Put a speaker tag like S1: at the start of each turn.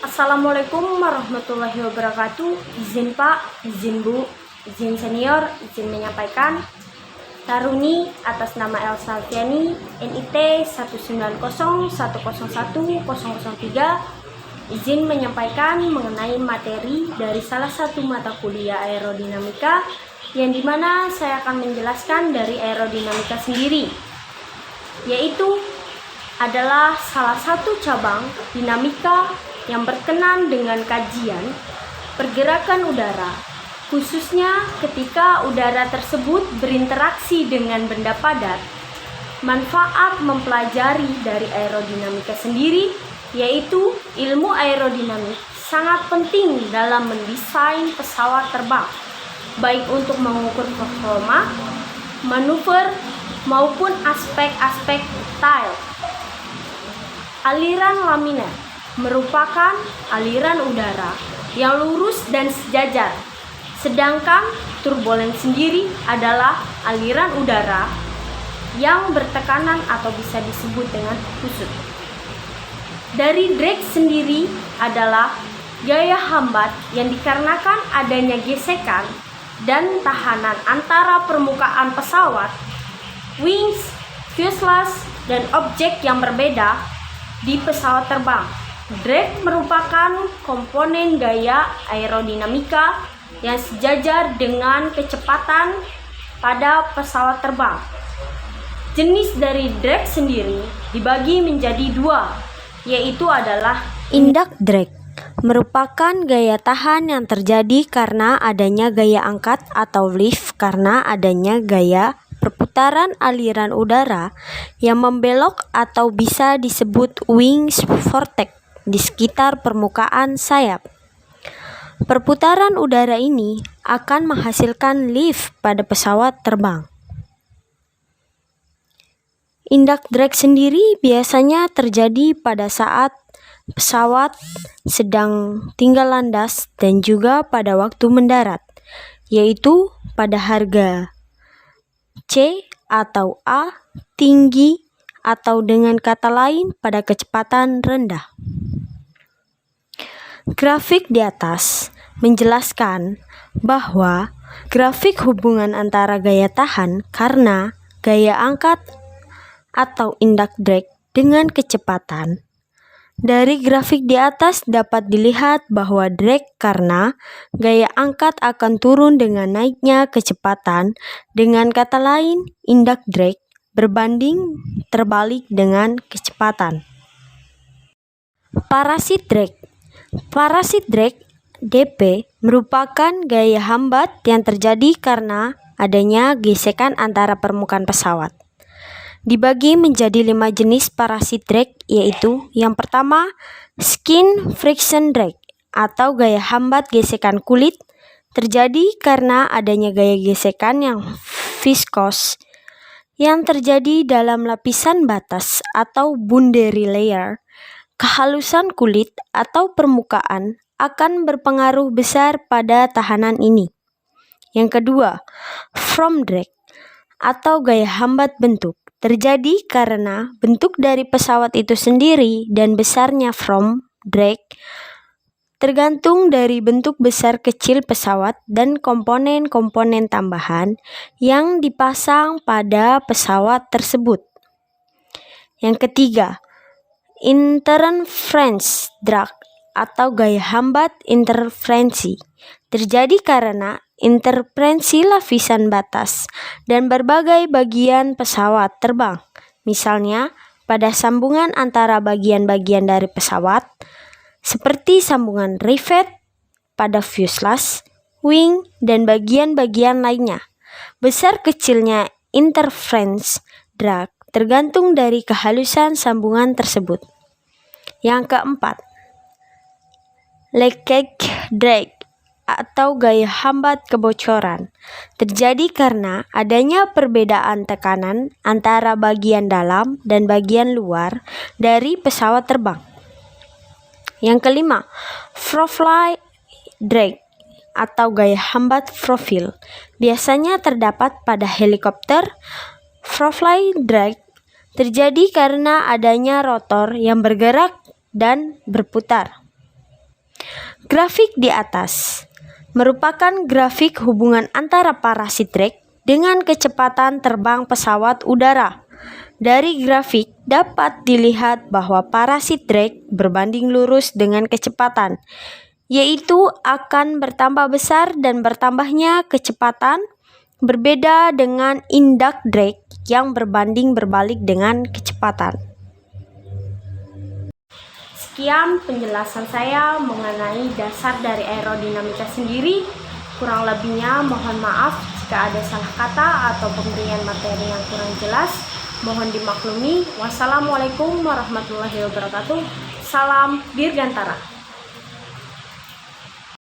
S1: Assalamualaikum warahmatullahi wabarakatuh. Izin Pak, izin Bu, izin senior, izin menyampaikan Taruni atas nama Elsa Alfiani, NIT 190100103, izin menyampaikan mengenai materi dari salah satu mata kuliah aerodinamika, yang dimana saya akan menjelaskan dari aerodinamika sendiri, yaitu adalah salah satu cabang dinamika yang berkenan dengan kajian pergerakan udara, khususnya ketika udara tersebut berinteraksi dengan benda padat. Manfaat mempelajari dari aerodinamika sendiri, yaitu ilmu aerodinamik sangat penting dalam mendesain pesawat terbang, baik untuk mengukur performa, manuver, maupun aspek-aspek detail. Aliran laminar merupakan aliran udara yang lurus dan sejajar, sedangkan turbulens sendiri adalah aliran udara yang bertekanan atau bisa disebut dengan kusut. Dari drag sendiri adalah gaya hambat yang dikarenakan adanya gesekan dan tahanan antara permukaan pesawat, wings, fuselage, dan objek yang berbeda di pesawat terbang. Drag merupakan komponen gaya aerodinamika yang sejajar dengan kecepatan pada pesawat terbang. Jenis dari drag sendiri dibagi menjadi dua, yaitu adalah
S2: induct drag, merupakan gaya tahan yang terjadi karena adanya gaya angkat, atau lift karena adanya gaya perputaran aliran udara yang membelok atau bisa disebut wings vortex di sekitar permukaan sayap. Perputaran udara ini akan menghasilkan lift pada pesawat terbang. Induct drag sendiri biasanya terjadi pada saat pesawat sedang tinggal landas dan juga pada waktu mendarat, yaitu pada harga C atau A tinggi, atau dengan kata lain pada kecepatan rendah. Grafik di atas menjelaskan bahwa grafik hubungan antara gaya tahan karena gaya angkat atau induct drag dengan kecepatan. Dari grafik di atas dapat dilihat bahwa drag karena gaya angkat akan turun dengan naiknya kecepatan. Dengan kata lain, induct drag berbanding terbalik dengan kecepatan. Parasit drag DP merupakan gaya hambat yang terjadi karena adanya gesekan antara permukaan pesawat. Dibagi menjadi 5 jenis parasit drag, yaitu yang pertama, skin friction drag atau gaya hambat gesekan kulit, terjadi karena adanya gaya gesekan yang viskos yang terjadi dalam lapisan batas atau boundary layer. Kehalusan kulit atau permukaan akan berpengaruh besar pada tahanan ini. Yang kedua, from drag atau gaya hambat bentuk, terjadi karena bentuk dari pesawat itu sendiri dan besarnya from drag tergantung dari bentuk besar kecil pesawat dan komponen-komponen tambahan yang dipasang pada pesawat tersebut. Yang ketiga, interference drag atau gaya hambat interferensi, terjadi karena interferensi lapisan batas dan berbagai bagian pesawat terbang, misalnya pada sambungan antara bagian-bagian dari pesawat, seperti sambungan rivet pada fuselage, wing, dan bagian-bagian lainnya. Besar kecilnya interference drag tergantung dari kehalusan sambungan tersebut. Yang keempat, leakage drag atau gaya hambat kebocoran, terjadi karena adanya perbedaan tekanan antara bagian dalam dan bagian luar dari pesawat terbang. Yang kelima, profile drag atau gaya hambat profil, biasanya terdapat pada helikopter. Profile drag terjadi karena adanya rotor yang bergerak dan berputar. Grafik di atas merupakan grafik hubungan antara parasit drag dengan kecepatan terbang pesawat udara. Dari grafik dapat dilihat bahwa parasit drag berbanding lurus dengan kecepatan, yaitu akan bertambah besar dan bertambahnya kecepatan, berbeda dengan induct drag yang berbanding berbalik dengan kecepatan.
S1: Sekian penjelasan saya mengenai dasar dari aerodinamika sendiri. Kurang lebihnya mohon maaf jika ada salah kata atau pemberian materi yang kurang jelas. Mohon dimaklumi. Wassalamualaikum warahmatullahi wabarakatuh. Salam Dirgantara.